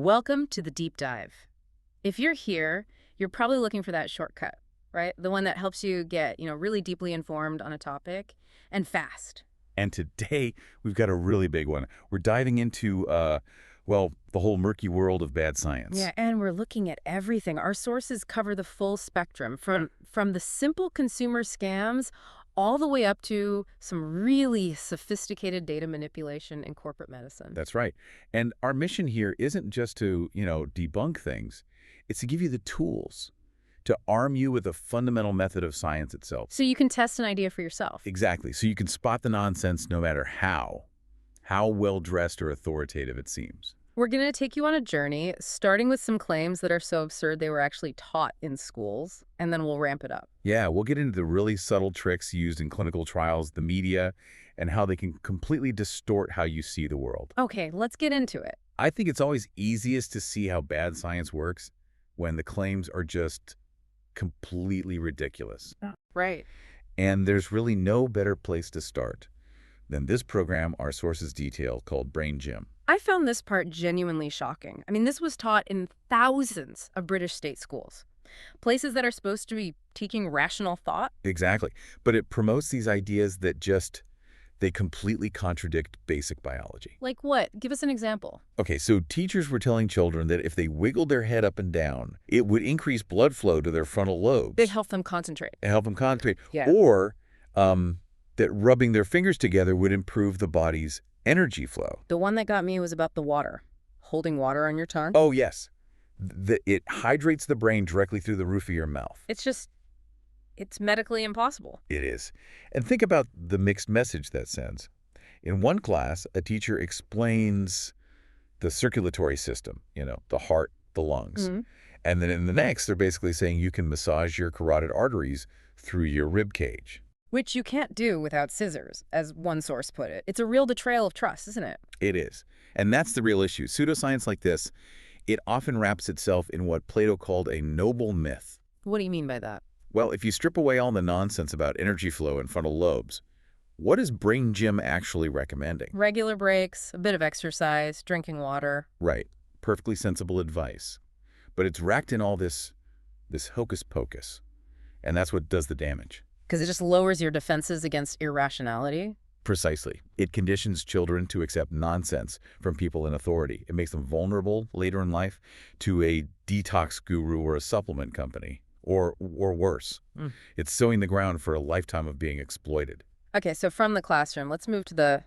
Welcome to the deep dive. If you're here, you're probably looking for that shortcut, right? The one that helps you get, really deeply informed on a topic and fast. And today, we've got a really big one. We're diving into, well, the whole murky world of bad science. Yeah, and we're looking at everything. Our sources cover the full spectrum from the simple consumer scams all the way up to some really sophisticated data manipulation in corporate medicine. That's right. And our mission here isn't just to, debunk things. It's to give you the tools to arm you with a fundamental method of science itself. So you can test an idea for yourself. Exactly. So you can spot the nonsense no matter how well-dressed or authoritative it seems. We're going to take you on a journey, starting with some claims that are so absurd they were actually taught in schools, and then we'll ramp it up. Yeah, we'll get into the really subtle tricks used in clinical trials, the media, and how they can completely distort how you see the world. Okay, let's get into it. I think it's always easiest to see how bad science works when the claims are just completely ridiculous. Right. And there's really no better place to start than this program our sources detail called Brain Gym. I found this part genuinely shocking. I mean, this was taught in thousands of British state schools, places that are supposed to be teaching rational thought. Exactly. But it promotes these ideas that they completely contradict basic biology. Like what? Give us an example. Okay, so teachers were telling children that if they wiggled their head up and down, it would increase blood flow to their frontal lobes. They help them concentrate. Help them concentrate. Yeah. Or that rubbing their fingers together would improve the body's energy flow. The one that got me was about the water. Holding water on your tongue. Oh, yes. It hydrates the brain directly through the roof of your mouth. It's medically impossible. It is. And think about the mixed message that sends. In one class, a teacher explains the circulatory system, the heart, the lungs. Mm-hmm. And then in the next, they're basically saying you can massage your carotid arteries through your rib cage. Which you can't do without scissors, as one source put it. It's a real betrayal of trust, isn't it? It is. And that's the real issue. Pseudoscience like this, it often wraps itself in what Plato called a noble myth. What do you mean by that? Well, if you strip away all the nonsense about energy flow and frontal lobes, what is Brain Gym actually recommending? Regular breaks, a bit of exercise, drinking water. Right. Perfectly sensible advice. But it's racked in all this hocus pocus. And that's what does the damage. Because it just lowers your defenses against irrationality? Precisely. It conditions children to accept nonsense from people in authority. It makes them vulnerable later in life to a detox guru or a supplement company. Or worse. It's sowing the ground for a lifetime of being exploited. Okay, so from the classroom, let's move to the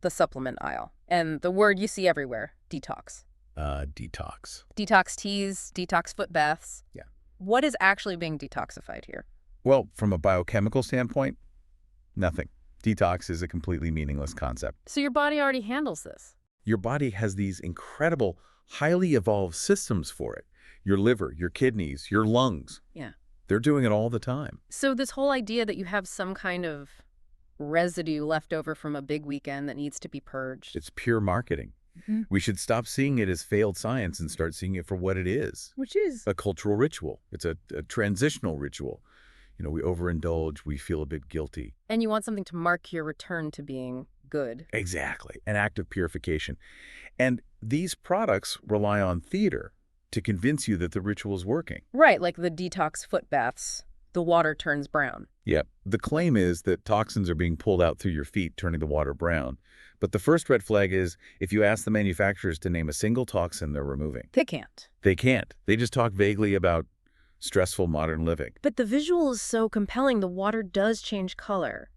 supplement aisle. And the word you see everywhere, detox. Detox. Detox teas, detox foot baths. Yeah. What is actually being detoxified here? Well, from a biochemical standpoint, nothing. Detox is a completely meaningless concept. So your body already handles this. Your body has these incredible, highly evolved systems for it. Your liver, your kidneys, your lungs. Yeah. They're doing it all the time. So this whole idea that you have some kind of residue left over from a big weekend that needs to be purged. It's pure marketing. Mm-hmm. We should stop seeing it as failed science and start seeing it for what it is. Which is? A cultural ritual. It's a transitional ritual. We overindulge, we feel a bit guilty. And you want something to mark your return to being good. Exactly. An act of purification. And these products rely on theater to convince you that the ritual is working. Right, like the detox foot baths. The water turns brown. Yep. The claim is that toxins are being pulled out through your feet, turning the water brown. But the first red flag is if you ask the manufacturers to name a single toxin they're removing. They can't. They can't. They just talk vaguely about stressful modern living. But the visual is so compelling, the water does change color.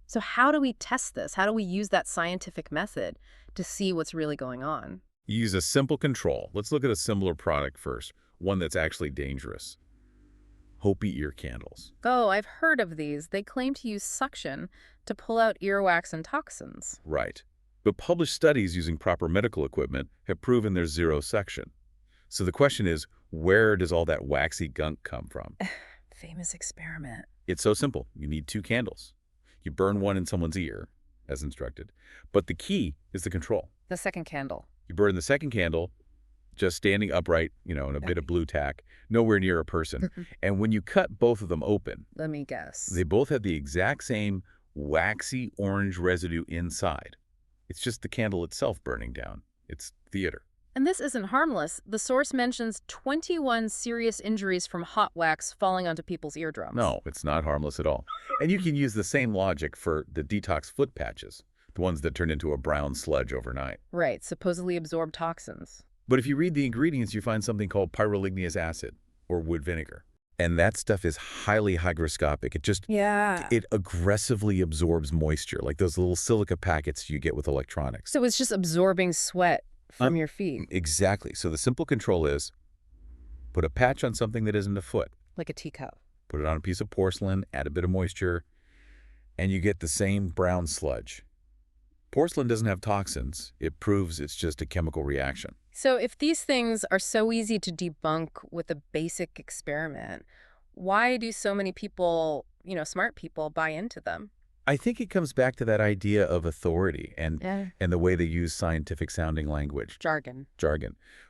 So how do we test this? How do we use that scientific method to see what's really going on? You use a simple control. Let's look at a similar product first, one that's actually dangerous. Hopi ear candles. Oh, I've heard of these. They claim to use suction to pull out earwax and toxins. Right. But published studies using proper medical equipment have proven there's zero suction. So the question is, where does all that waxy gunk come from? Famous experiment. It's so simple. You need 2 candles. You burn one in someone's ear, as instructed. But the key is the control. The second candle. You burn the second candle just standing upright, in a bit of blue tack, nowhere near a person. And when you cut both of them open, Let me guess. they both have the exact same waxy orange residue inside. It's just the candle itself burning down. It's theater. And this isn't harmless. The source mentions 21 serious injuries from hot wax falling onto people's eardrums. No, it's not harmless at all. And you can use the same logic for the detox foot patches, the ones that turn into a brown sludge overnight. Right, supposedly absorb toxins. But if you read the ingredients, you find something called pyroligneous acid, or wood vinegar. And that stuff is highly hygroscopic. Yeah. It aggressively absorbs moisture, like those little silica packets you get with electronics. So it's just absorbing sweat from your feet. Exactly. So the simple control is put a patch on something that isn't a foot. Like a teacup. Put it on a piece of porcelain, add a bit of moisture, and you get the same brown sludge. Porcelain doesn't have toxins. It proves it's just a chemical reaction. So if these things are so easy to debunk with a basic experiment, why do so many people, smart people, buy into them? I think it comes back to that idea of authority and the way they use scientific-sounding language. Jargon.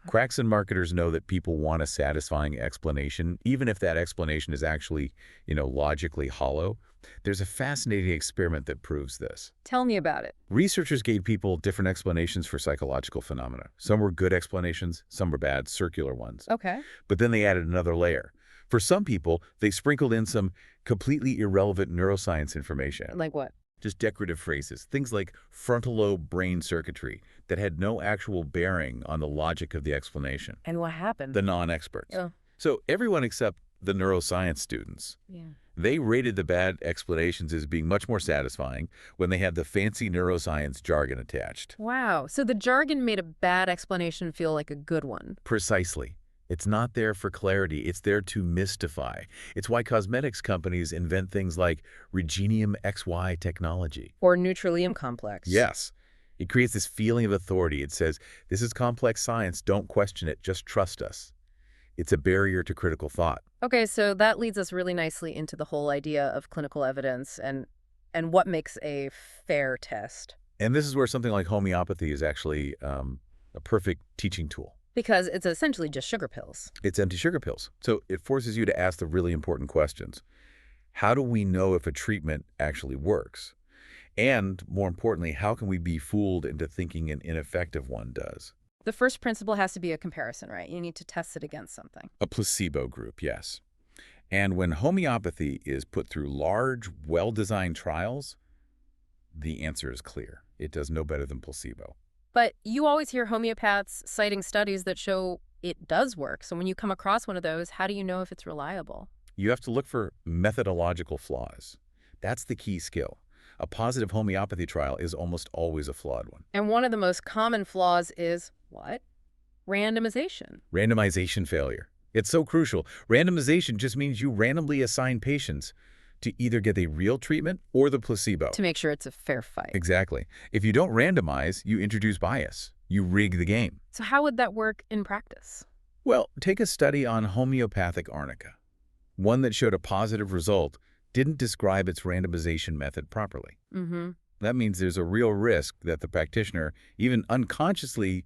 Quacks and marketers know that people want a satisfying explanation, even if that explanation is actually, logically hollow. There's a fascinating experiment that proves this. Tell me about it. Researchers gave people different explanations for psychological phenomena. Some were good explanations, some were bad, circular ones. Okay. But then they added another layer. For some people, they sprinkled in some completely irrelevant neuroscience information. Like what? Just decorative phrases, things like frontal lobe brain circuitry that had no actual bearing on the logic of the explanation. And what happened? The non-experts. Oh. So everyone except the neuroscience students. Yeah. They rated the bad explanations as being much more satisfying when they had the fancy neuroscience jargon attached. Wow. So the jargon made a bad explanation feel like a good one. Precisely. It's not there for clarity. It's there to mystify. It's why cosmetics companies invent things like Regenium XY technology. Or Neutralium complex. Yes. It creates this feeling of authority. It says, this is complex science. Don't question it. Just trust us. It's a barrier to critical thought. Okay, so that leads us really nicely into the whole idea of clinical evidence and what makes a fair test. And this is where something like homeopathy is actually a perfect teaching tool. Because it's essentially just sugar pills. It's empty sugar pills. So it forces you to ask the really important questions. How do we know if a treatment actually works? And more importantly, how can we be fooled into thinking an ineffective one does? The first principle has to be a comparison, right? You need to test it against something. A placebo group, yes. And when homeopathy is put through large, well-designed trials, the answer is clear. It does no better than placebo. But you always hear homeopaths citing studies that show it does work. So when you come across one of those, how do you know if it's reliable? You have to look for methodological flaws. That's the key skill. A positive homeopathy trial is almost always a flawed one. And one of the most common flaws is what? Randomization. Randomization failure. It's so crucial. Randomization just means you randomly assign patients to either get a real treatment or the placebo. To make sure it's a fair fight. Exactly. If you don't randomize, you introduce bias. You rig the game. So how would that work in practice? Well, take a study on homeopathic arnica. One that showed a positive result didn't describe its randomization method properly. That means there's a real risk that the practitioner, even unconsciously,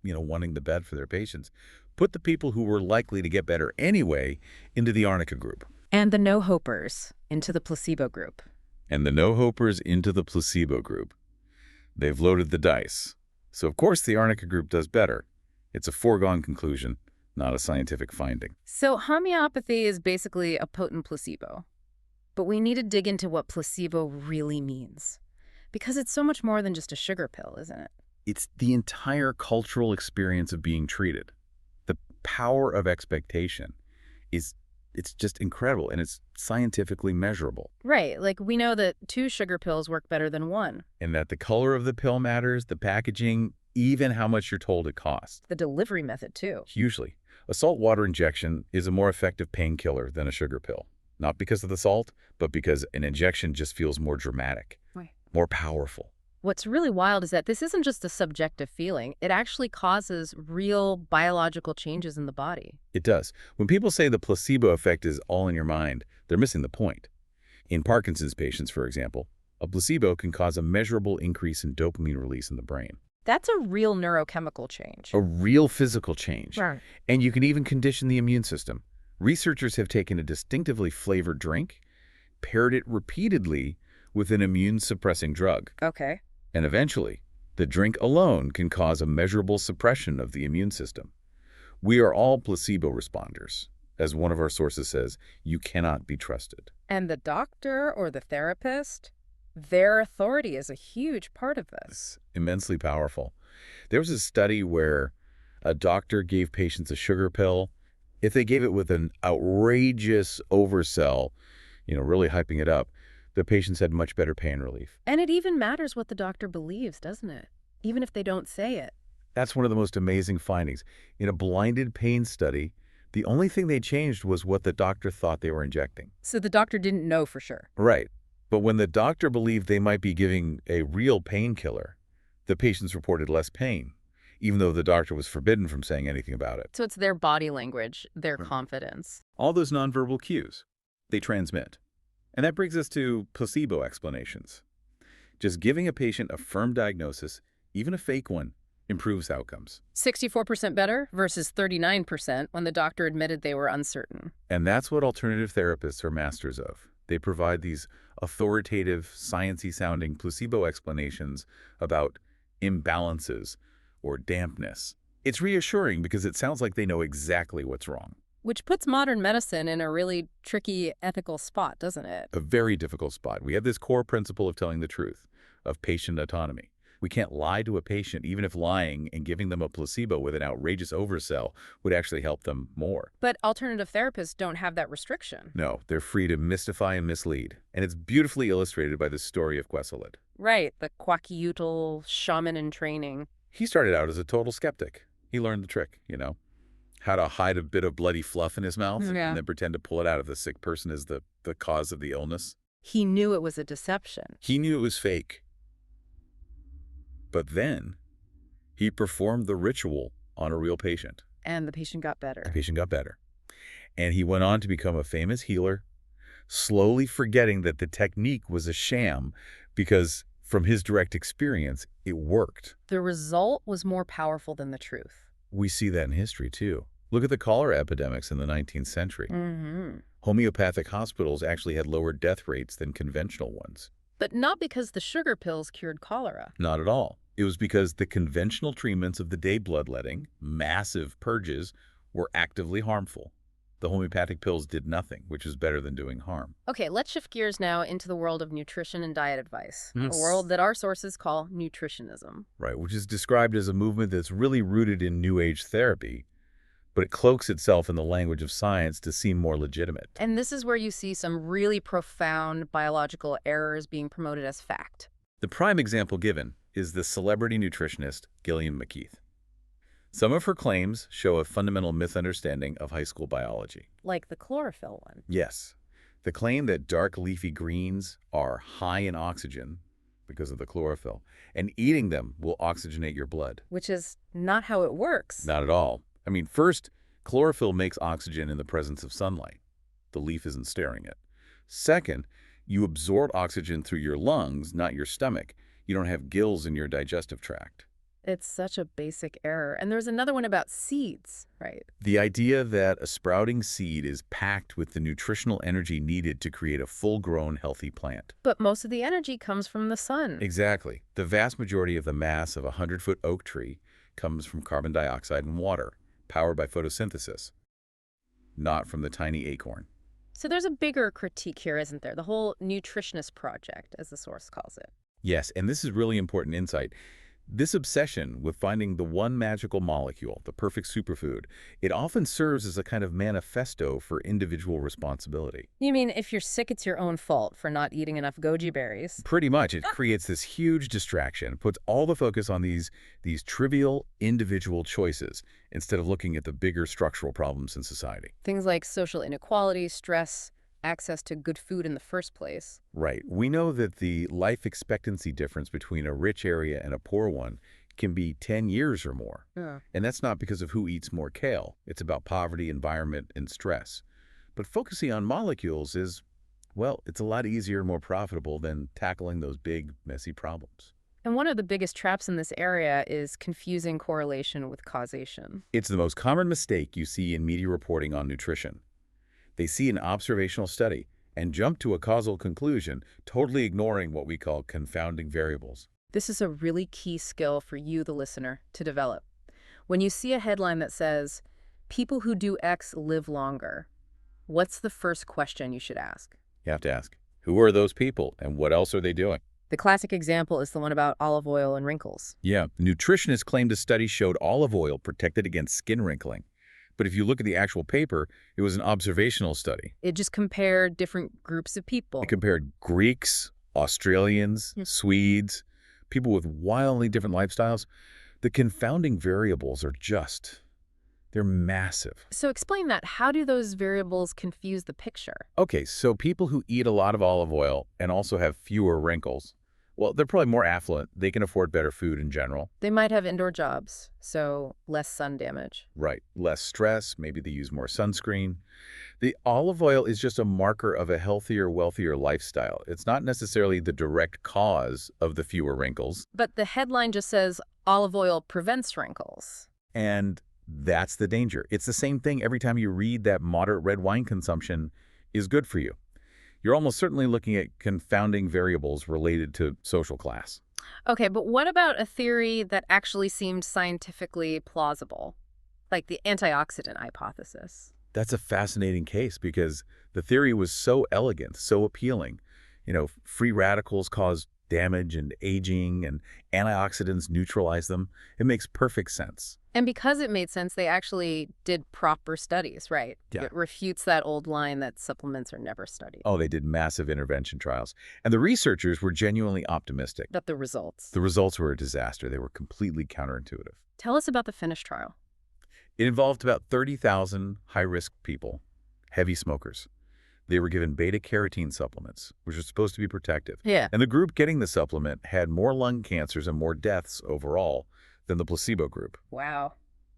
wanting the best for their patients, put the people who were likely to get better anyway into the arnica group. And the no-hopers into the placebo group. And the no-hopers into the placebo group. They've loaded the dice. So of course the arnica group does better. It's a foregone conclusion, not a scientific finding. So homeopathy is basically a potent placebo. But we need to dig into what placebo really means. Because it's so much more than just a sugar pill, isn't it? It's the entire cultural experience of being treated. The power of expectation it's just incredible, and it's scientifically measurable. Right. Like, we know that 2 sugar pills work better than 1. And that the color of the pill matters, the packaging, even how much you're told it costs. The delivery method, too. Hugely. A salt water injection is a more effective painkiller than a sugar pill. Not because of the salt, but because an injection just feels more dramatic, more powerful. What's really wild is that this isn't just a subjective feeling. It actually causes real biological changes in the body. It does. When people say the placebo effect is all in your mind, they're missing the point. In Parkinson's patients, for example, a placebo can cause a measurable increase in dopamine release in the brain. That's a real neurochemical change. A real physical change. Right. And you can even condition the immune system. Researchers have taken a distinctively flavored drink, paired it repeatedly with an immune-suppressing drug. Okay. And eventually, The drink alone can cause a measurable suppression of the immune system. We are all placebo responders. As one of our sources says, you cannot be trusted. And the doctor or the therapist, their authority is a huge part of this. It's immensely powerful. There was a study where a doctor gave patients a sugar pill. If they gave it with an outrageous oversell, really hyping it up, the patients had much better pain relief. And it even matters what the doctor believes, doesn't it? Even if they don't say it. That's one of the most amazing findings. In a blinded pain study, the only thing they changed was what the doctor thought they were injecting. So the doctor didn't know for sure. Right. But when the doctor believed they might be giving a real painkiller, the patients reported less pain, even though the doctor was forbidden from saying anything about it. So it's their body language, their confidence. All those nonverbal cues, they transmit. And that brings us to placebo explanations. Just giving a patient a firm diagnosis, even a fake one, improves outcomes. 64% better versus 39% when the doctor admitted they were uncertain. And that's what alternative therapists are masters of. They provide these authoritative, sciencey sounding placebo explanations about imbalances or dampness. It's reassuring because it sounds like they know exactly what's wrong. Which puts modern medicine in a really tricky ethical spot, doesn't it? A very difficult spot. We have this core principle of telling the truth, of patient autonomy. We can't lie to a patient, even if lying and giving them a placebo with an outrageous oversell would actually help them more. But alternative therapists don't have that restriction. No, they're free to mystify and mislead. And it's beautifully illustrated by the story of Queselet. Right, the quackiutal shaman in training. He started out as a total skeptic. He learned the trick, how to hide a bit of bloody fluff in his mouth and then pretend to pull it out if the sick person is the cause of the illness. He knew it was a deception. He knew it was fake. But then he performed the ritual on a real patient. And the patient got better. The patient got better. And he went on to become a famous healer, slowly forgetting that the technique was a sham because from his direct experience, it worked. The result was more powerful than the truth. We see that in history, too. Look at the cholera epidemics in the 19th century. Homeopathic hospitals actually had lower death rates than conventional ones. But not because the sugar pills cured cholera. Not at all. It was because the conventional treatments of the day bloodletting, massive purges, were actively harmful. The homeopathic pills did nothing, which is better than doing harm. Okay, let's shift gears now into the world of nutrition and diet advice, Yes. a world that our sources call nutritionism. Right, which is described as a movement that's really rooted in New Age therapy, but it cloaks itself in the language of science to seem more legitimate. And this is where you see some really profound biological errors being promoted as fact. The prime example given is the celebrity nutritionist Gillian McKeith. Some of her claims show a fundamental misunderstanding of high school biology. Like the chlorophyll one. Yes, the claim that dark leafy greens are high in oxygen because of the chlorophyll, and eating them will oxygenate your blood. Which is not how it works. Not at all. I mean, first, chlorophyll makes oxygen in the presence of sunlight. The leaf isn't staring it. Second, you absorb oxygen through your lungs, not your stomach. You don't have gills in your digestive tract. It's such a basic error. And there's another one about seeds, right? The idea that a sprouting seed is packed with the nutritional energy needed to create a full-grown, healthy plant. But most of the energy comes from the sun. Exactly. The vast majority of the mass of a 100-foot oak tree comes from carbon dioxide and water, powered by photosynthesis, not from the tiny acorn. So there's a bigger critique here, isn't there? The whole nutritionist project, as the source calls it. Yes, and this is really important insight. This obsession with finding the one magical molecule, the perfect superfood, it often serves as a kind of manifesto for individual responsibility. You mean if you're sick, it's your own fault for not eating enough goji berries? Pretty much. It creates this huge distraction, puts all the focus on these trivial individual choices instead of looking at the bigger structural problems in society. Things like social inequality, stress, access to good food in the first place. Right. We know that the life expectancy difference between a rich area and a poor one can be 10 years or more. And that's not because of who eats more kale. It's about poverty, environment, and stress. But focusing on molecules is, well, it's a lot easier and more profitable than tackling those big, messy problems. And one of the biggest traps in this area is confusing correlation with causation. It's the most common mistake you see in media reporting on nutrition. They see an observational study and jump to a causal conclusion, totally ignoring what we call confounding variables. This is a really key skill for you, the listener, to develop. When you see a headline that says, "People who do X live longer," what's the first question you should ask? You have to ask, who are those people and what else are they doing? The classic example is the one about olive oil and wrinkles. Yeah, nutritionists claimed a study showed olive oil protected against skin wrinkling. But if you look at the actual paper, it was an observational study. It just compared different groups of It people. compared Greeks, Australians, Hmm. Swedes, people with wildly different lifestyles. The confounding variables are they're massive. So explain that. How do those variables confuse the picture? Okay, so people who eat a lot of olive oil and also have fewer wrinkles, well, they're probably more affluent. They can afford better food in general. They might have indoor jobs, so less sun damage. Right. Less stress. Maybe they use more sunscreen. The olive oil is just a marker of a healthier, wealthier lifestyle. It's not necessarily the direct cause of the fewer wrinkles. But the headline just says olive oil prevents wrinkles. And that's the danger. It's the same thing every time you read that moderate red wine consumption is good for you. You're almost certainly looking at confounding variables related to social class. Okay, but what about a theory that actually seemed scientifically plausible, like the antioxidant hypothesis? That's a fascinating case because the theory was so elegant, so appealing. Free radicals cause damage and aging, and antioxidants neutralize them. It makes perfect sense. And because it made sense, they actually did proper studies, right? Yeah. It refutes that old line that supplements are never studied. Oh, they did massive intervention trials. And the researchers were genuinely optimistic. But the results. The results were a disaster. They were completely counterintuitive. Tell us about the Finnish trial. It involved about 30,000 high-risk people, heavy smokers. They were given beta-carotene supplements, which are supposed to be protective. Yeah. And the group getting the supplement had more lung cancers and more deaths overall than the placebo group. Wow.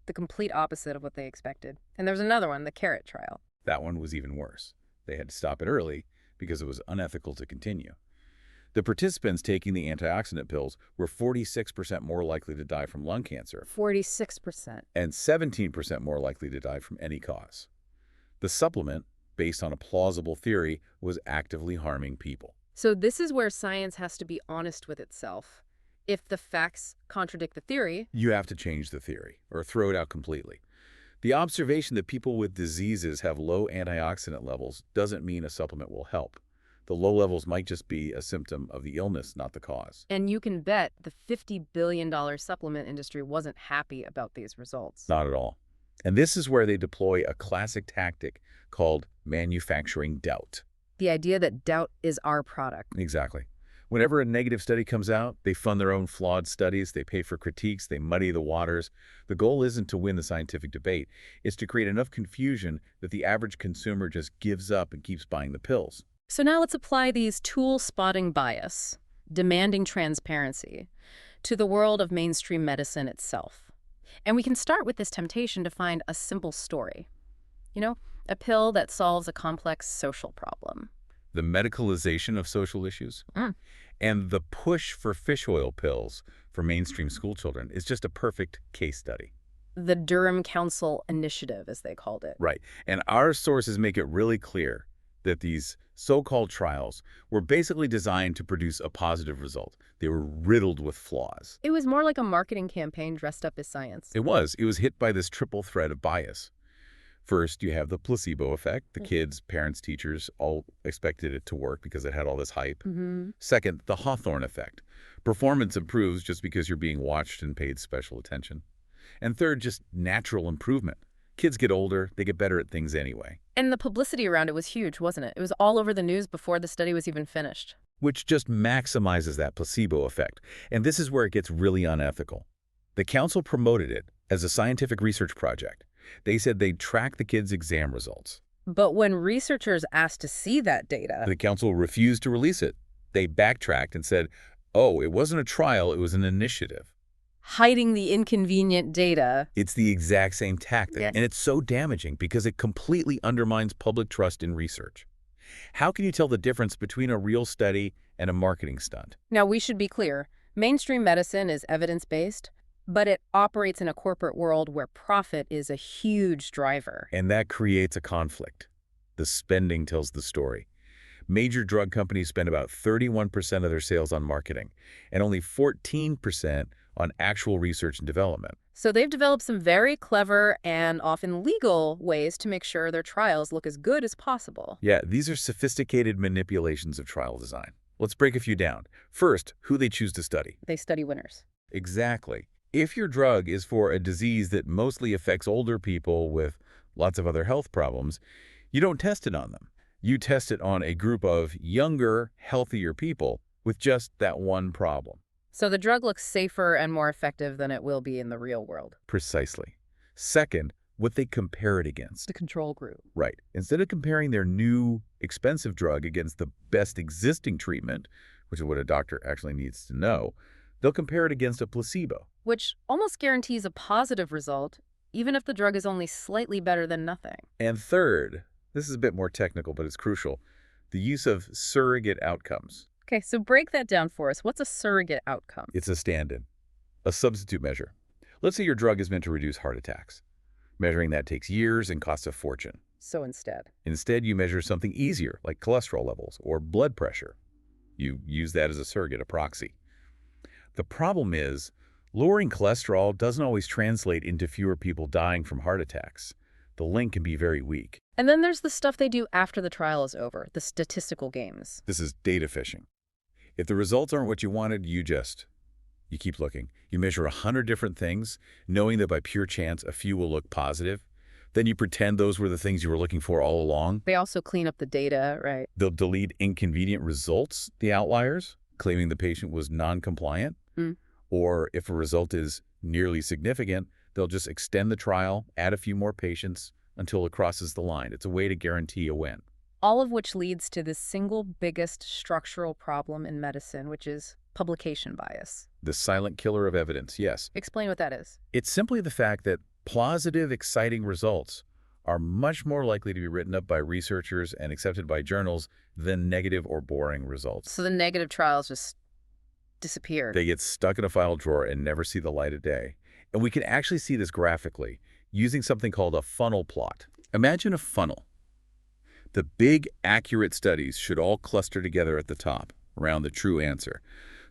The complete opposite of what they expected. And there's another one, the carrot trial. That one was even worse. They had to stop it early because it was unethical to continue. The participants taking the antioxidant pills were 46% more likely to die from lung cancer 46%. and 17% more likely to die from any cause. The supplement, based on a plausible theory, was actively harming people. So this is where science has to be honest with itself. If the facts contradict the theory, You have to change the theory or throw it out completely. The observation that people with diseases have low antioxidant levels doesn't mean a supplement will help. The low levels might just be a symptom of the illness, not the cause. and you can bet the $50 billion supplement industry wasn't happy about these results. Not at all. And this is where they deploy a classic tactic called manufacturing doubt. The idea that doubt is our product. Exactly. Whenever a negative study comes out, they fund their own flawed studies, they pay for critiques, they muddy the waters. The goal isn't to win the scientific debate. It's to create enough confusion that the average consumer just gives up and keeps buying the pills. So now let's apply these tool-spotting bias, demanding transparency, to the world of mainstream medicine itself. And we can start with this temptation to find a simple story. A pill that solves a complex social problem. The medicalization of social issues Mm. and the push for fish oil pills for mainstream school children is just a perfect case study. The Durham Council Initiative, as they called it. Right. And our sources make it really clear that these so-called trials were basically designed to produce a positive result. They were riddled with flaws. It was more like a marketing campaign dressed up as science. It was hit by this triple thread of bias. First, you have the placebo effect. The kids, parents, teachers all expected it to work because it had all this hype. Mm-hmm. Second, the Hawthorne effect. Performance improves just because you're being watched and paid special attention. And third, just natural improvement. Kids get older, they get better at things anyway. And the publicity around it was huge, wasn't it? It was all over the news before the study was even finished. Which just maximizes that placebo effect. And this is where it gets really unethical. The council promoted it as a scientific research project. They said they'd track the kids' exam results. But when researchers asked to see that data, The council refused to release it. They backtracked and said, oh, it wasn't a trial, it was an initiative. hiding the inconvenient data. It's the exact same tactic, Yeah. and it's so damaging because it completely undermines public trust in research. How can you tell the difference between a real study and a marketing stunt? Now, we should be clear. Mainstream medicine is evidence-based, but it operates in a corporate world where profit is a huge driver. And that creates a conflict. The spending tells the story. Major drug companies spend about 31% of their sales on marketing and only 14% on actual research and development. So they've developed some very clever and often legal ways to make sure their trials look as good as possible. Yeah, these are sophisticated manipulations of trial design. Let's break a few down. First, who they choose to study. They study winners. Exactly. If your drug is for a disease that mostly affects older people with lots of other health problems, you don't test it on them. You test it on a group of younger, healthier people with just that one problem. So the drug looks safer and more effective than it will be in the real world. Precisely. Second, what they compare it against. The control group. Right. Instead of comparing their new, expensive drug against the best existing treatment, which is what a doctor actually needs to know, they'll compare it against a placebo. Which almost guarantees a positive result, even if the drug is only slightly better than nothing. And third, this is a bit more technical, but it's crucial, the use of surrogate outcomes. Okay, so break that down for us. What's a surrogate outcome? It's a stand-in, a substitute measure. Let's say your drug is meant to reduce heart attacks. Measuring that takes years and costs a fortune. So instead, You measure something easier, like cholesterol levels or blood pressure. You use that as a surrogate, a proxy. The problem is, lowering cholesterol doesn't always translate into fewer people dying from heart attacks. The link can be very weak. And then there's the stuff they do after the trial is over, the statistical games. This is data fishing. If the results aren't what you wanted, you keep looking. You measure 100 different things, knowing that by pure chance a few will look positive. Then you pretend those were the things you were looking for all along. They also clean up the data, right? They'll delete inconvenient results, the outliers, claiming the patient was non-compliant. Or if a result is nearly significant, they'll just extend the trial, add a few more patients until it crosses the line. It's a way to guarantee a win. All of which leads to the single biggest structural problem in medicine, which is publication bias. The silent killer of evidence, yes. Explain what that is. It's simply the fact that positive, exciting results are much more likely to be written up by researchers and accepted by journals than negative or boring results. So the negative trials just disappear. They get stuck in a file drawer and never see the light of day. And we can actually see this graphically using something called a funnel plot. Imagine a funnel. The big, accurate studies should all cluster together at the top, around the true answer.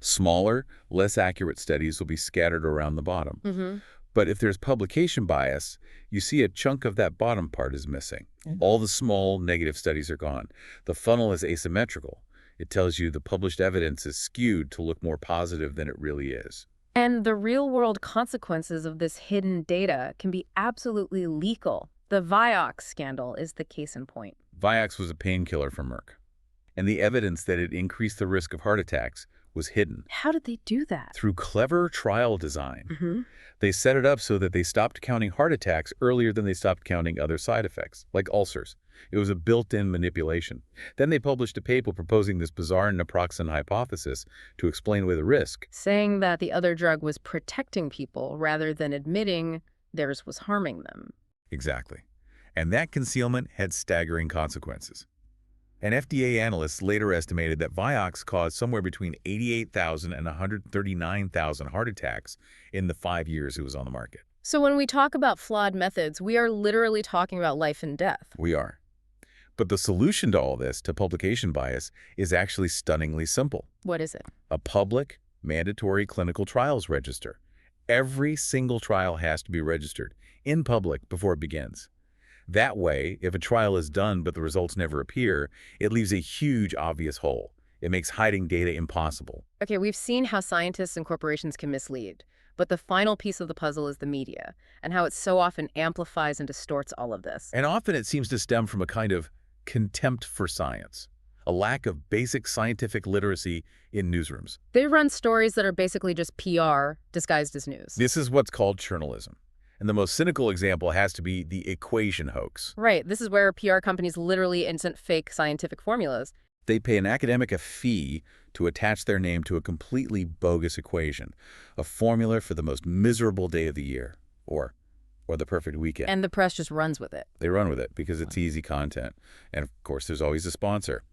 Smaller, less accurate studies will be scattered around the bottom. But if there's publication bias, you see a chunk of that bottom part is missing. All the small, negative studies are gone. The funnel is asymmetrical. It tells you the published evidence is skewed to look more positive than it really is. And the real-world consequences of this hidden data can be absolutely lethal. The Vioxx scandal is the case in point. Vioxx was a painkiller for Merck, and the evidence that it increased the risk of heart attacks was hidden. How did they do that? Through clever trial design. They set it up so that they stopped counting heart attacks earlier than they stopped counting other side effects, like ulcers. It was a built-in manipulation. Then they published a paper proposing this bizarre naproxen hypothesis to explain away the risk. Saying that the other drug was protecting people rather than admitting theirs was harming them. Exactly. And that concealment had staggering consequences. And FDA analysts later estimated that Vioxx caused somewhere between 88,000 and 139,000 heart attacks in the 5 years it was on the market. So when we talk about flawed methods, we are literally talking about life and death. We are. But the solution to all this, to publication bias, is actually stunningly simple. What is it? A public, mandatory clinical trials register. Every single trial has to be registered in public before it begins. That way, if a trial is done but the results never appear, it leaves a huge, obvious hole. It makes hiding data impossible. Okay, we've seen how scientists and corporations can mislead, but the final piece of the puzzle is the media, and how it so often amplifies and distorts all of this. And often it seems to stem from a kind of contempt for science, a lack of basic scientific literacy in newsrooms. They run stories that are basically just PR disguised as news. This is what's called journalism. And the most cynical example has to be the equation hoax. Right, this is where PR companies literally insert fake scientific formulas. They pay an academic a fee to attach their name to a completely bogus equation, a formula for the most miserable day of the year, or the perfect weekend. And the press just runs with it. They run with it because it's easy content. And of course, there's always a sponsor.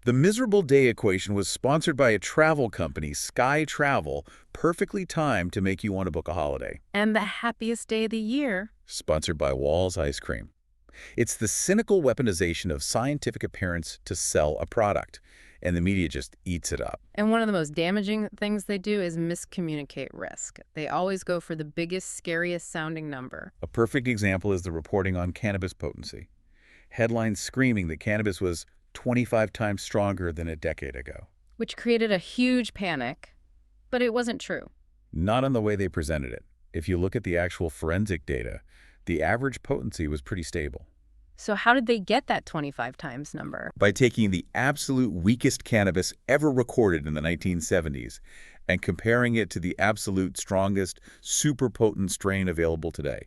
The miserable day equation was sponsored by a travel company, Sky Travel, perfectly timed to make you want to book a holiday. And the happiest day of the year. Sponsored by Wall's Ice Cream. It's the cynical weaponization of scientific appearance to sell a product, and the media just eats it up. And one of the most damaging things they do is miscommunicate risk. They always go for the biggest, scariest sounding number. A perfect example is the reporting on cannabis potency. Headlines screaming that cannabis was 25 times stronger than a decade ago. Which created a huge panic, but it wasn't true. Not in the way they presented it. If you look at the actual forensic data, the average potency was pretty stable. So how did they get that 25 times number? By taking the absolute weakest cannabis ever recorded in the 1970s and comparing it to the absolute strongest, super potent strain available today.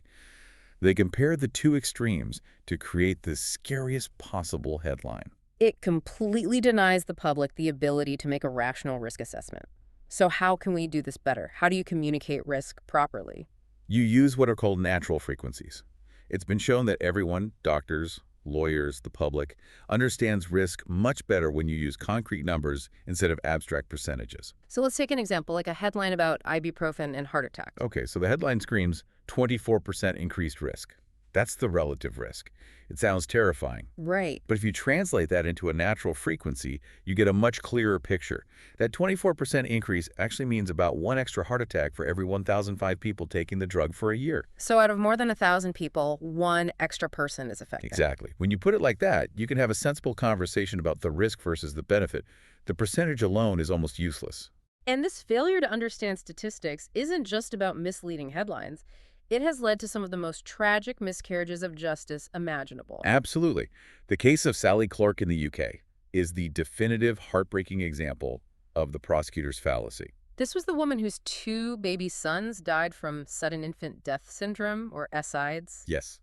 They compared the two extremes to create the scariest possible headline. It completely denies the public the ability to make a rational risk assessment. So how can we do this better? How do you communicate risk properly? You use what are called natural frequencies. It's been shown that everyone, doctors, lawyers, the public, understands risk much better when you use concrete numbers instead of abstract percentages. So let's take an example, like a headline about ibuprofen and heart attack. Okay, so the headline screams 24% increased risk. That's the relative risk. It sounds terrifying. Right. But if you translate that into a natural frequency, you get a much clearer picture. That 24% increase actually means about 1 extra heart attack for every 1,005 people taking the drug for a year. So out of more than 1,000 people, 1 extra person is affected. Exactly. When you put it like that, you can have a sensible conversation about the risk versus the benefit. The percentage alone is almost useless. And this failure to understand statistics isn't just about misleading headlines. It has led to some of the most tragic miscarriages of justice imaginable. Absolutely. The case of Sally Clark in the UK is the definitive, heartbreaking example of the prosecutor's fallacy. This was the woman whose 2 baby sons died from sudden infant death syndrome, or SIDS. Yes.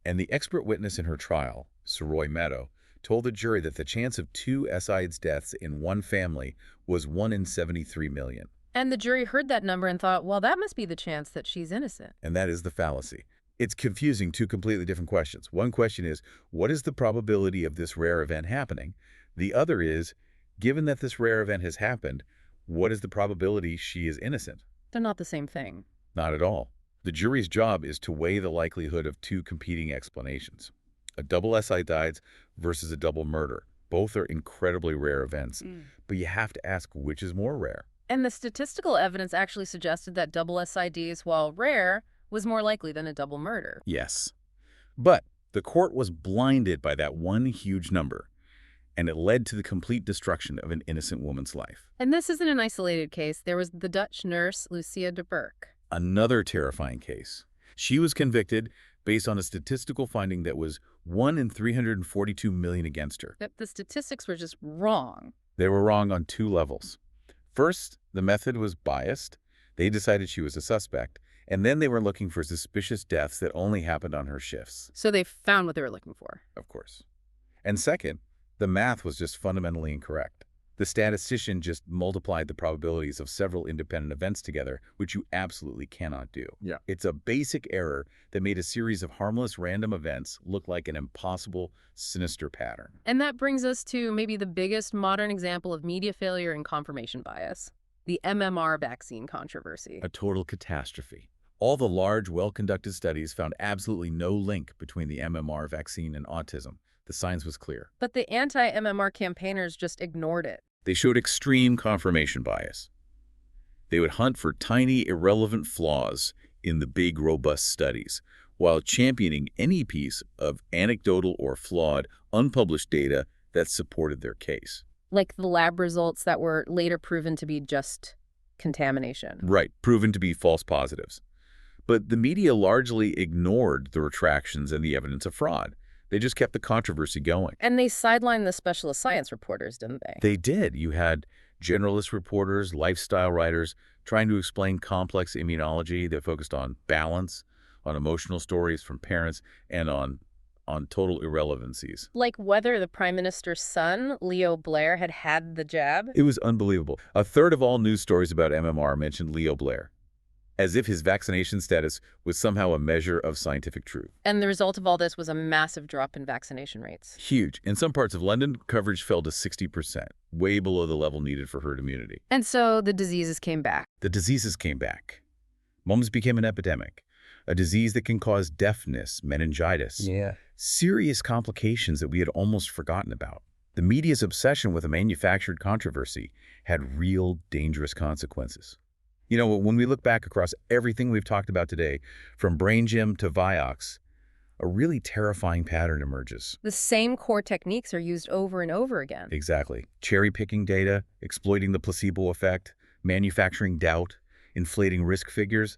And the expert witness in her trial, Saroy Meadow, told the jury that the chance of 2 SIDS deaths in one family was 1 in 73 million. And the jury heard that number and thought, well, that must be the chance that she's innocent. And that is the fallacy. It's confusing two completely different questions. One question is, what is the probability of this rare event happening? The other is, given that this rare event has happened, what is the probability she is innocent? They're not the same thing. Not at all. The jury's job is to weigh the likelihood of 2 competing explanations. A double SIDs versus a double murder. Both are incredibly rare events, but you have to ask which is more rare. And the statistical evidence actually suggested that double SIDs, while rare, was more likely than a double murder. Yes. But the court was blinded by that one huge number, and it led to the complete destruction of an innocent woman's life. And this isn't an isolated case. There was the Dutch nurse, Lucia de Burke. Another terrifying case. She was convicted based on a statistical finding that was 1 in 342 million against her. The statistics were just wrong. They were wrong on 2 levels. First, the method was biased. They decided she was a suspect, and then they were looking for suspicious deaths that only happened on her shifts. So they found what they were looking for. Of course. And second, the math was just fundamentally incorrect. The statistician just multiplied the probabilities of several independent events together, which you absolutely cannot do. Yeah. It's a basic error that made a series of harmless random events look like an impossible, sinister pattern. And that brings us to maybe the biggest modern example of media failure and confirmation bias, the MMR vaccine controversy. A total catastrophe. All the large, well-conducted studies found absolutely no link between the MMR vaccine and autism. The science was clear. But the anti-MMR campaigners just ignored it. They showed extreme confirmation bias. They would hunt for tiny, irrelevant flaws in the big, robust studies, while championing any piece of anecdotal or flawed, unpublished data that supported their case. Like the lab results that were later proven to be just contamination. Right, proven to be false positives. But the media largely ignored the retractions and the evidence of fraud. They just kept the controversy going. And they sidelined the specialist science reporters, didn't they? They did. You had generalist reporters, lifestyle writers, trying to explain complex immunology that focused on balance, on emotional stories from parents, and on total irrelevancies. Like whether the Prime Minister's son, Leo Blair, had the jab. It was unbelievable. A third of all news stories about MMR mentioned Leo Blair, as if his vaccination status was somehow a measure of scientific truth. And the result of all this was a massive drop in vaccination rates. Huge. In some parts of London, coverage fell to 60%, way below the level needed for herd immunity. And so the diseases came back. The diseases came back. Mums became an epidemic, a disease that can cause deafness, meningitis. Yeah. Serious complications that we had almost forgotten about. The media's obsession with a manufactured controversy had real dangerous consequences. You know, when we look back across everything we've talked about today, from Brain Gym to Vioxx, a really terrifying pattern emerges. The same core techniques are used over and over again. Exactly. Cherry-picking data, exploiting the placebo effect, manufacturing doubt, inflating risk figures.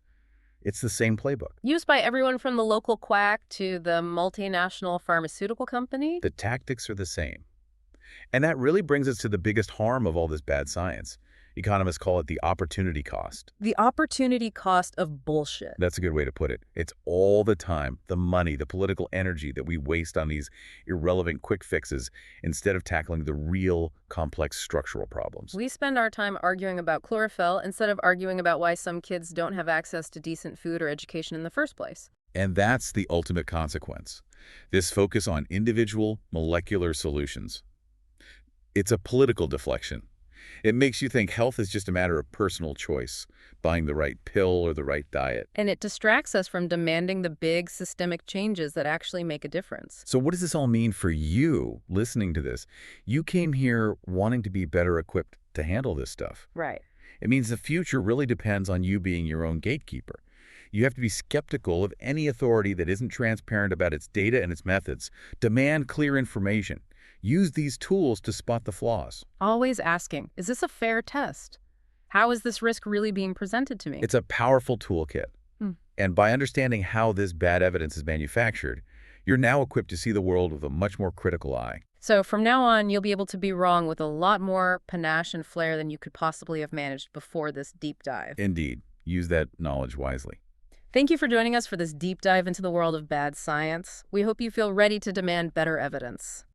It's the same playbook. Used by everyone from the local quack to the multinational pharmaceutical company? The tactics are the same. And that really brings us to the biggest harm of all this bad science. Economists call it the opportunity cost. The opportunity cost of bullshit. That's a good way to put it. It's all the time, the money, the political energy that we waste on these irrelevant quick fixes instead of tackling the real, complex structural problems. We spend our time arguing about chlorophyll instead of arguing about why some kids don't have access to decent food or education in the first place. And that's the ultimate consequence. This focus on individual, molecular solutions. It's a political deflection. It makes you think health is just a matter of personal choice, buying the right pill or the right diet. And it distracts us from demanding the big systemic changes that actually make a difference. So what does this all mean for you listening to this? You came here wanting to be better equipped to handle this stuff. Right. It means the future really depends on you being your own gatekeeper. You have to be skeptical of any authority that isn't transparent about its data and its methods. Demand clear information. Use these tools to spot the flaws. Always asking, is this a fair test? How is this risk really being presented to me? It's a powerful toolkit. And by understanding how this bad evidence is manufactured, you're now equipped to see the world with a much more critical eye. So from now on, you'll be able to be wrong with a lot more panache and flair than you could possibly have managed before this deep dive. Indeed. Use that knowledge wisely. Thank you for joining us for this deep dive into the world of bad science. We hope you feel ready to demand better evidence.